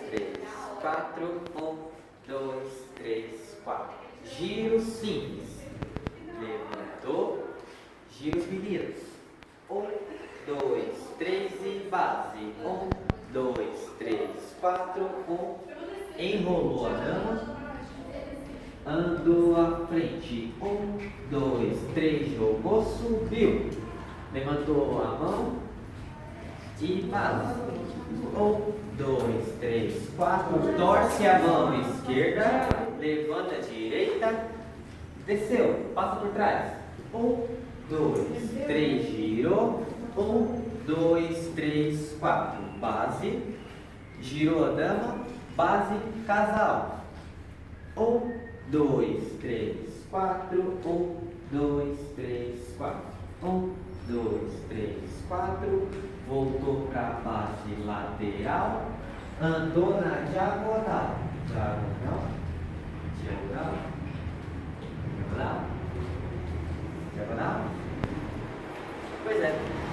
três, quatro. Um, dois, três, quatro. Giro simples. Levantou. Gira os meninos. Um, dois, três e base. Um, dois, três, quatro. Um. Enrolou a dama. Andou à frente. Um, dois, três. Jogou, subiu. Levantou a mão. E base. Um, dois, três, quatro. Torce a mão esquerda. Levanta a direita. Desceu. Passa por trás. Um, dois, três. Girou. Um, dois, três, quatro. Base. Girou a dama. Base. Casal. Um, dois, três, quatro. Um, dois, três, quatro. Um, dois, três, quatro. Voltou para a base lateral. Andou na diagonal. Diagonal. Diagonal. Diagonal. Diagonal. Pois é.